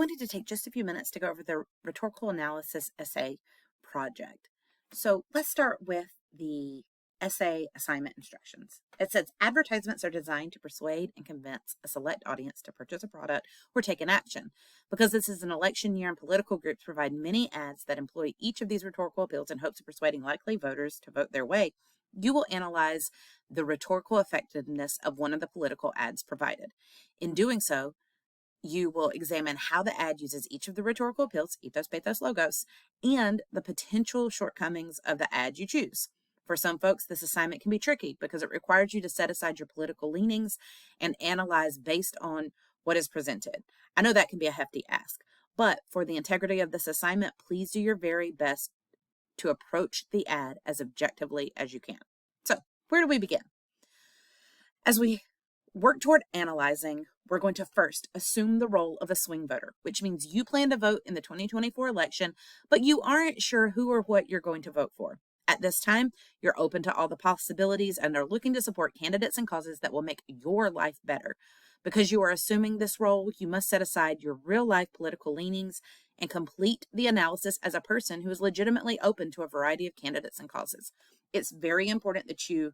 wanted to take just a few minutes to go over the rhetorical analysis essay project. So let's start with the essay assignment instructions. It says advertisements are designed to persuade and convince a select audience to purchase a product or take an action. Because this is an election year and political groups provide many ads that employ each of these rhetorical appeals in hopes of persuading likely voters to vote their way, you will analyze the rhetorical effectiveness of one of the political ads provided. In doing so, you will examine how the ad uses each of the rhetorical appeals, ethos, pathos, logos, and the potential shortcomings of the ad you choose. For some folks, this assignment can be tricky because it requires you to set aside your political leanings and analyze based on what is presented. I know that can be a hefty ask, but for the integrity of this assignment, please do your very best to approach the ad as objectively as you can. So, where do we begin? As we work toward analyzing, we're going to first assume the role of a swing voter, which means you plan to vote in the 2024 election, but you aren't sure who or what you're going to vote for. At this time, you're open to all the possibilities and are looking to support candidates and causes that will make your life better. Because you are assuming this role, you must set aside your real-life political leanings and complete the analysis as a person who is legitimately open to a variety of candidates and causes. It's very important that you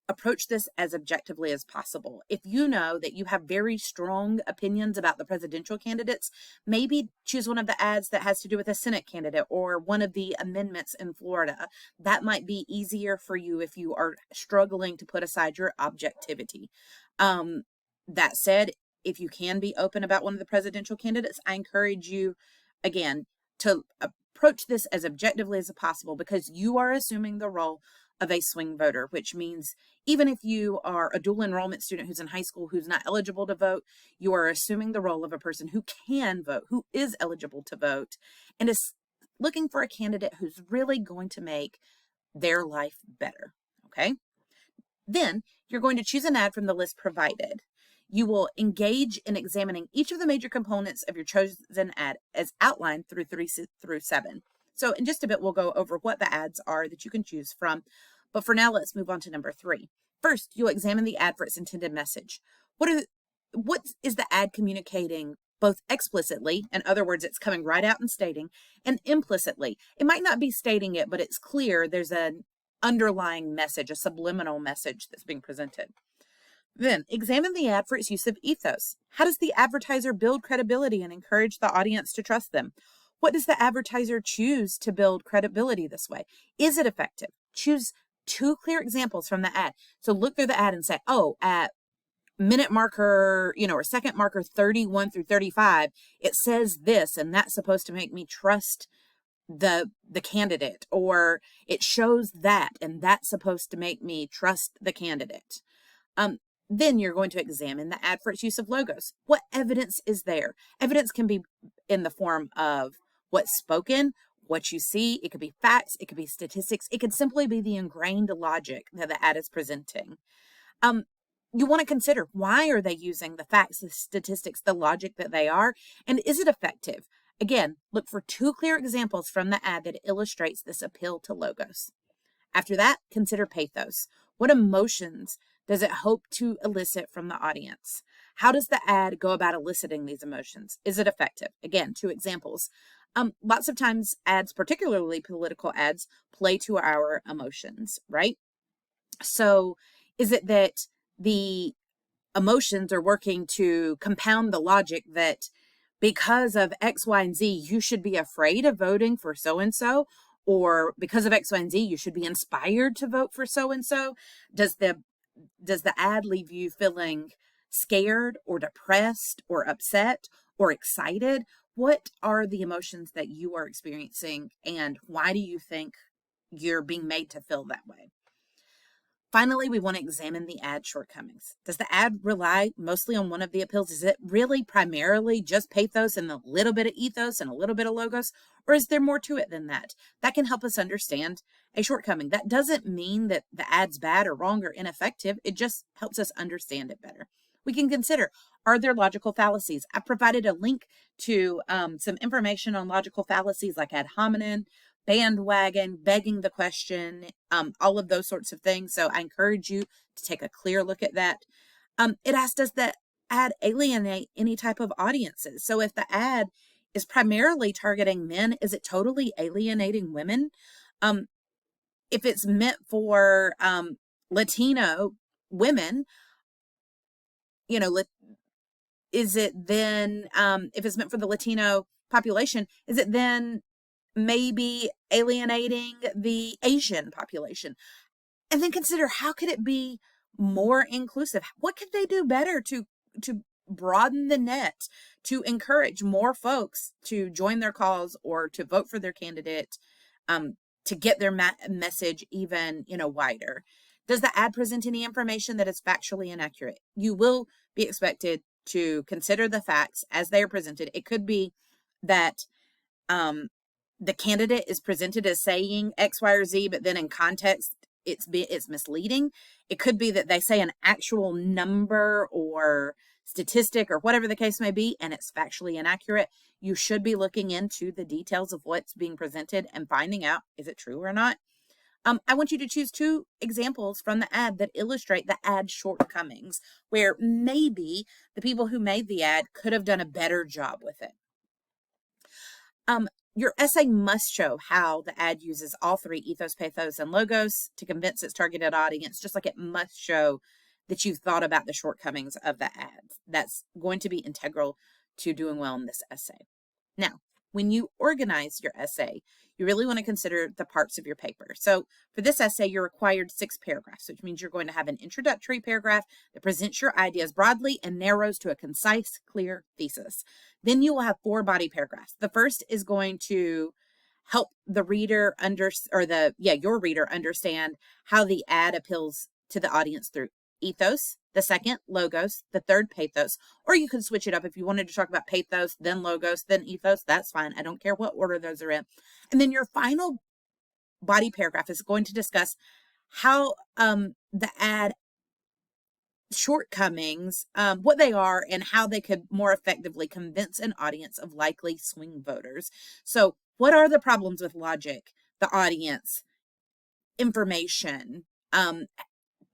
approach this as objectively as possible. If you know that you have very strong opinions about the presidential candidates, maybe choose one of the ads that has to do with a Senate candidate or one of the amendments in Florida. That might be easier for you if you are struggling to put aside your objectivity. That said, if you can be open about one of the presidential candidates, I encourage you, again, to approach this as objectively as possible because you are assuming the role of a swing voter, which means even if you are a dual enrollment student who's in high school who's not eligible to vote, you are assuming the role of a person who can vote, who is eligible to vote, and is looking for a candidate who's really going to make their life better, okay? Then you're going to choose an ad from the list provided. You will engage in examining each of the major components of your chosen ad as outlined through 3 through 7. So in just a bit, we'll go over what the ads are that you can choose from. But for now, let's move on to number 3. First, you'll examine the ad for its intended message. What is the ad communicating both explicitly, in other words, it's coming right out and stating, and implicitly. It might not be stating it, but it's clear there's an underlying message, a subliminal message that's being presented. Then, examine the ad for its use of ethos. How does the advertiser build credibility and encourage the audience to trust them? What does the advertiser choose to build credibility this way? Is it effective? Choose 2 clear examples from the ad. So look through the ad and say, oh, at minute marker, or second marker 31 through 35, it says this, and that's supposed to make me trust the candidate, or it shows that, and that's supposed to make me trust the candidate. Then you're going to examine the ad for its use of logos. What evidence is there? Evidence can be in the form of what's spoken, what you see. It could be facts. It could be statistics. It could simply be the ingrained logic that the ad is presenting. You want to consider, why are they using the facts, the statistics, the logic that they are, and is it effective? Again, look for 2 clear examples from the ad that illustrates this appeal to logos. After that, consider pathos. What emotions does it hope to elicit from the audience? How does the ad go about eliciting these emotions? Is it effective? Again, 2 examples. Lots of times ads, particularly political ads, play to our emotions, right? So is it that the emotions are working to compound the logic that because of X, Y, and Z, you should be afraid of voting for so-and-so, or because of X, Y, and Z, you should be inspired to vote for so-and-so? Does the ad leave you feeling scared or depressed or upset or excited? What are the emotions that you are experiencing, and why do you think you're being made to feel that way? Finally, we want to examine the ad shortcomings. Does the ad rely mostly on one of the appeals? Is it really primarily just pathos and a little bit of ethos and a little bit of logos? Or is there more to it than that? That can help us understand a shortcoming. That doesn't mean that the ad's bad or wrong or ineffective. It just helps us understand it better. We can consider, are there logical fallacies? I provided a link to some information on logical fallacies like ad hominem, bandwagon, begging the question, all of those sorts of things. So I encourage you to take a clear look at that. It asks, does the ad alienate any type of audiences? So if the ad is primarily targeting men, is it totally alienating women? If it's meant for Latino women, you know, is it then, if it's meant for the Latino population, is it then maybe alienating the Asian population? And then consider, how could it be more inclusive? What could they do better to broaden the net, to encourage more folks to join their cause or to vote for their candidate, to get their message even, wider? Does the ad present any information that is factually inaccurate? You will be expected to consider the facts as they are presented. It could be that the candidate is presented as saying X, Y, or Z, but then in context, it's misleading. It could be that they say an actual number or statistic or whatever the case may be, and it's factually inaccurate. You should be looking into the details of what's being presented and finding out, is it true or not? I want you to choose 2 examples from the ad that illustrate the ad shortcomings, where maybe the people who made the ad could have done a better job with it. Your essay must show how the ad uses all 3 ethos, pathos, and logos to convince its targeted audience, just like it must show that you've thought about the shortcomings of the ad. That's going to be integral to doing well in this essay. Now, when you organize your essay, you really want to consider the parts of your paper. So for this essay, you're required 6 paragraphs, which means you're going to have an introductory paragraph that presents your ideas broadly and narrows to a concise, clear thesis. Then you will have 4 body paragraphs. The first is going to help the reader your reader understand how the ad appeals to the audience through ethos. The second, logos. The third, pathos. Or you could switch it up if you wanted to talk about pathos, then logos, then ethos. That's fine. I don't care what order those are in. And then your final body paragraph is going to discuss how the ad shortcomings, what they are, and how they could more effectively convince an audience of likely swing voters. So what are the problems with logic, the audience, information,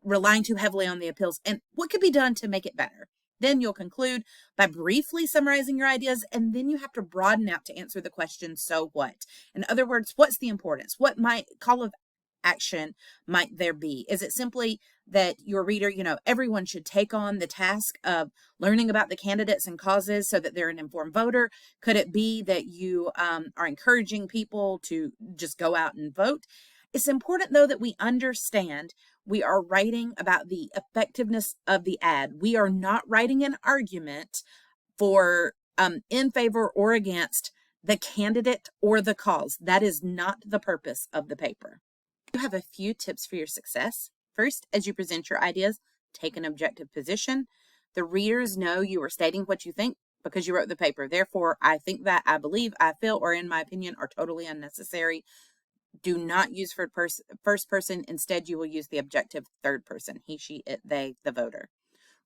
relying too heavily on the appeals, and what could be done to make it better? Then you'll conclude by briefly summarizing your ideas, and then you have to broaden out to answer the question, so what? In other words, what's the importance? What call of action might there be? Is it simply that your reader, everyone should take on the task of learning about the candidates and causes so that they're an informed voter? Could it be that you are encouraging people to just go out and vote? It's important, though, that we understand we are writing about the effectiveness of the ad. We are not writing an argument for in favor or against the candidate or the cause. That is not the purpose of the paper. You have a few tips for your success. First, as you present your ideas, take an objective position. The readers know you are stating what you think because you wrote the paper. Therefore, I think that, I believe, I feel, or in my opinion, are totally unnecessary. Do not use first person. Instead, you will use the objective third person, he, she, it, they, the voter.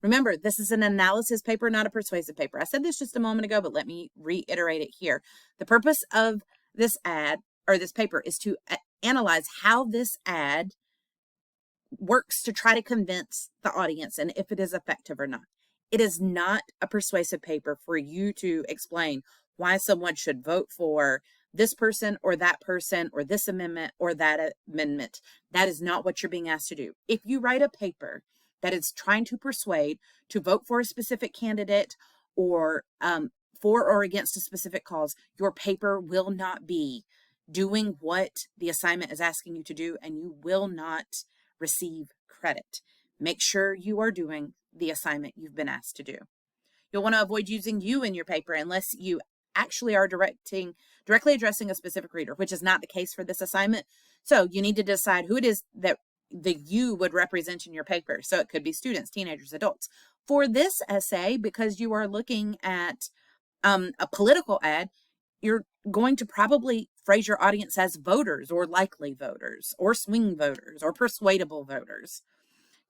Remember, this is an analysis paper, not a persuasive paper. I said this just a moment ago, but let me reiterate it here. The purpose of this ad or this paper is to analyze how this ad works to try to convince the audience and if it is effective or not. It is not a persuasive paper for you to explain why someone should vote for this person or this amendment or that amendment. That is not what you're being asked to do. If you write a paper that is trying to persuade to vote for a specific candidate or for or against a specific cause, your paper will not be doing what the assignment is asking you to do, and you will not receive credit. Make sure you are doing the assignment you've been asked to do. You'll want to avoid using you in your paper unless you actually are directly addressing a specific reader, which is not the case for this assignment. So you need to decide who it is that the you would represent in your paper. So it could be students, teenagers, adults. For this essay, because you are looking at a political ad, you're going to probably phrase your audience as voters or likely voters or swing voters or persuadable voters.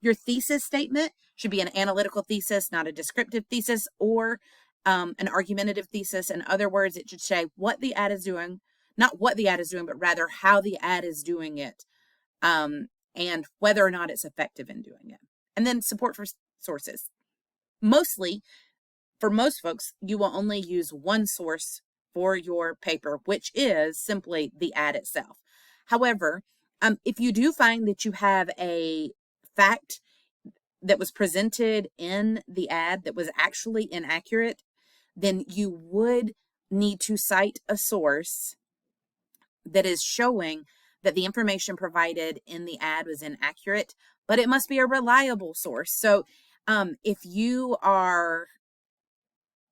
Your thesis statement should be an analytical thesis, not a descriptive thesis or an argumentative thesis. In other words, it should say what the ad is doing, not what the ad is doing, but rather how the ad is doing it, and whether or not it's effective in doing it. And then support for sources. mostly, for most folks, you will only use one source for your paper, which is simply the ad itself. However, if you do find that you have a fact that was presented in the ad that was actually inaccurate, then you would need to cite a source that is showing that the information provided in the ad was inaccurate, but it must be a reliable source. So if you are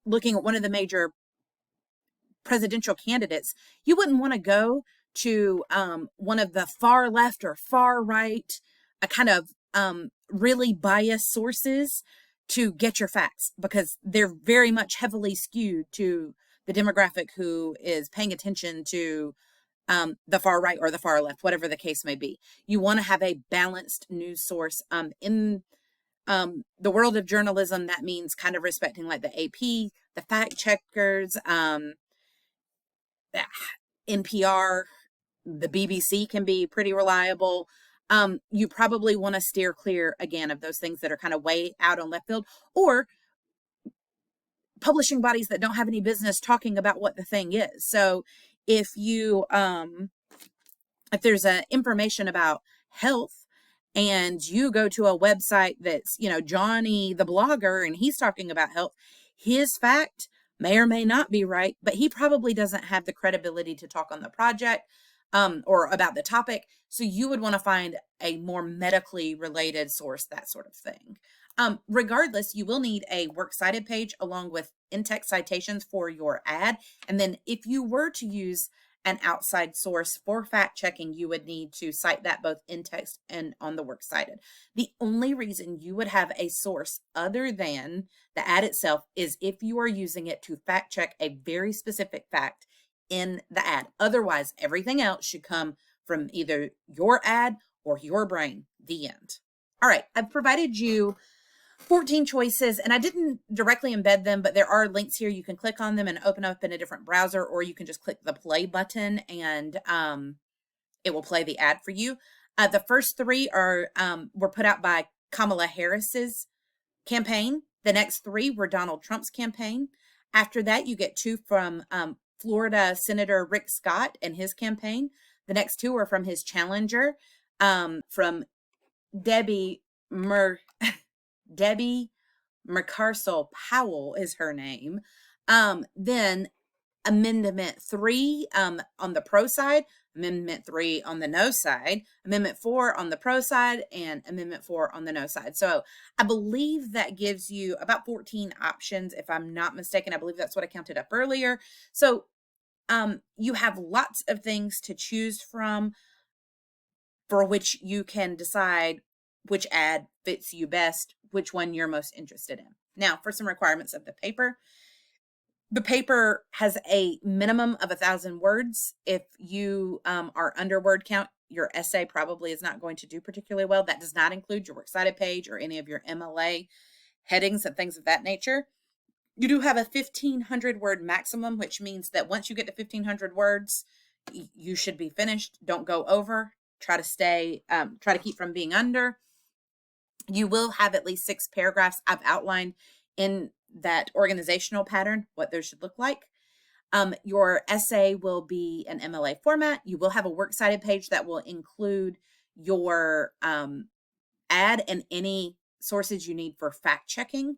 looking at one of the major presidential candidates, you wouldn't want to go to one of the far left or far right, a kind of really biased sources to get your facts, because they're very much heavily skewed to the demographic who is paying attention to the far right or the far left, whatever the case may be. You want to have a balanced news source. In the world of journalism, that means kind of respecting like the AP, the fact checkers, NPR, the BBC can be pretty reliable. You probably want to steer clear again of those things that are kind of way out on left field, or publishing bodies that don't have any business talking about what the thing is. So if you if there's information about health and you go to a website that's, Johnny the blogger, and he's talking about health, his fact may or may not be right, but he probably doesn't have the credibility to talk on the project or about the topic. So you would want to find a more medically related source, that sort of thing. Regardless, you will need a works cited page along with in-text citations for your ad. And then if you were to use an outside source for fact checking, you would need to cite that both in text and on the works cited. The only reason you would have a source other than the ad itself is if you are using it to fact check a very specific fact in the ad. Otherwise, everything else should come from either your ad or your brain. The end. All right, I've provided you 14 choices, and I didn't directly embed them, but there are links here. You can click on them and open up in a different browser, or you can just click the play button and it will play the ad for you. The first three were put out by Kamala Harris's campaign. The next three were Donald Trump's campaign. After that, you get two from Florida Senator Rick Scott and his campaign. The next two are from his challenger, from Debbie McCarcel Powell is her name. Then Amendment 3 on the pro side, Amendment 3 on the no side, Amendment 4 on the pro side, and Amendment 4 on the no side. So I believe that gives you about 14 options, if I'm not mistaken. I believe that's what I counted up earlier. So you have lots of things to choose from for which you can decide which ad fits you best, which one you're most interested in. Now, for some requirements of the paper. The paper has a minimum of 1,000 words. If you are under word count, your essay probably is not going to do particularly well. That does not include your works cited page or any of your MLA headings and things of that nature. You do have a 1,500 word maximum, which means that once you get to 1,500 words, you should be finished. Don't go over. Try to keep from being under. You will have at least 6 paragraphs. I've outlined in that organizational pattern what those should look like. Your essay will be an MLA format. You will have a works cited page that will include your ad and any sources you need for fact checking.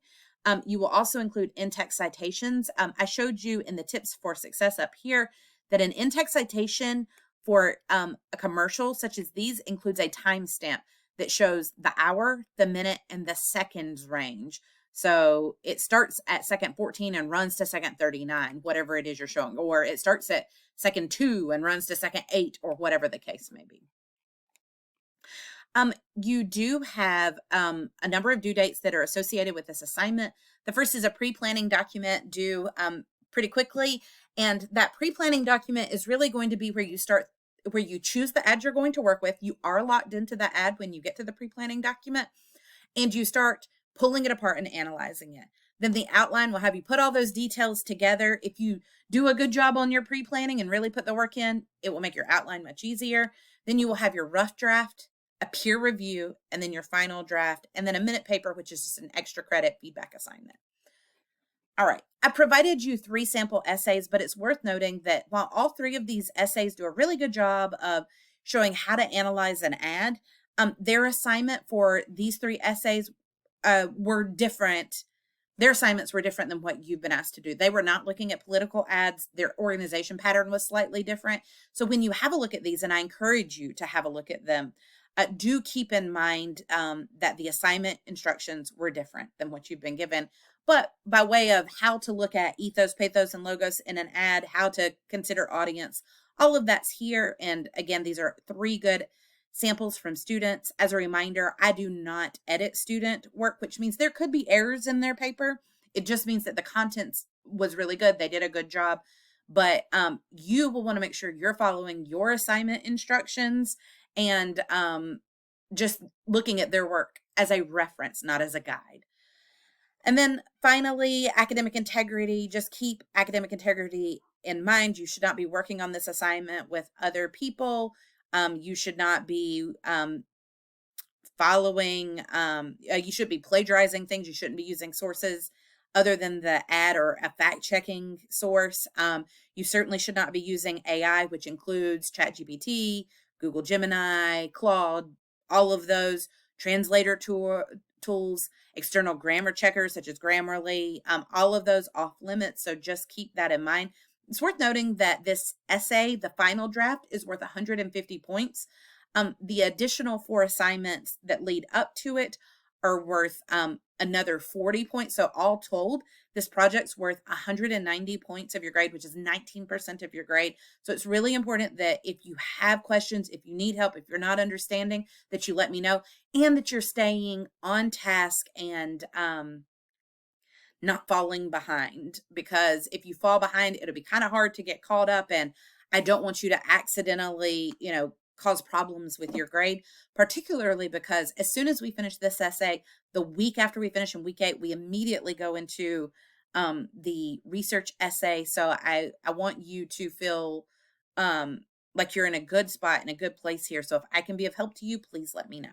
You will also include in-text citations. I showed you in the tips for success up here that an in-text citation for a commercial such as these includes a timestamp that shows the hour, the minute, and the seconds range. So it starts at second 14 and runs to second 39, whatever it is you're showing, or it starts at second 2 and runs to second 8, or whatever the case may be. You do have a number of due dates that are associated with this assignment. The first is a pre-planning document due pretty quickly, and that pre-planning document is really going to be where you choose the ad you're going to work with. You are locked into the ad when you get to the pre-planning document, and you start pulling it apart and analyzing it. Then the outline will have you put all those details together. If you do a good job on your pre-planning and really put the work in, it will make your outline much easier. Then you will have your rough draft a peer review, and then your final draft, and then a minute paper, which is just an extra credit feedback assignment. All right, I provided you 3 sample essays, but it's worth noting that while all 3 of these essays do a really good job of showing how to analyze an ad, their assignment for these 3 essays were different. Their assignments were different than what you've been asked to do. They were not looking at political ads. Their organization pattern was slightly different. So when you have a look at these, and I encourage you to have a look at them, do keep in mind that the assignment instructions were different than what you've been given. But by way of how to look at ethos, pathos, and logos in an ad, how to consider audience, all of that's here. And again, these are 3 good samples from students. As a reminder, I do not edit student work, which means there could be errors in their paper. It just means that the contents was really good. They did a good job. But you will want to make sure you're following your assignment instructions and just looking at their work as a reference, not as a guide. And then finally, academic integrity. Just keep academic integrity in mind. You should not be working on this assignment with other people. You should not be you should be plagiarizing things. You shouldn't be using sources other than the ad or a fact-checking source. You certainly should not be using AI, which includes ChatGPT, Google Gemini, Claude, all of those translator tools, external grammar checkers such as Grammarly, all of those off limits. So just keep that in mind. It's worth noting that this essay, the final draft, is worth 150 points. The additional 4 assignments that lead up to it are worth another 40 points. So all told, this project's worth 190 points of your grade, which is 19% of your grade. So it's really important that if you have questions, if you need help, if you're not understanding, that you let me know, and that you're staying on task and not falling behind, because if you fall behind, it'll be kind of hard to get caught up. And I don't want you to accidentally, cause problems with your grade, particularly because as soon as we finish this essay, the week after we finish in week 8, we immediately go into the research essay. So I want you to feel like you're in a good spot, in a good place here. So if I can be of help to you, please let me know.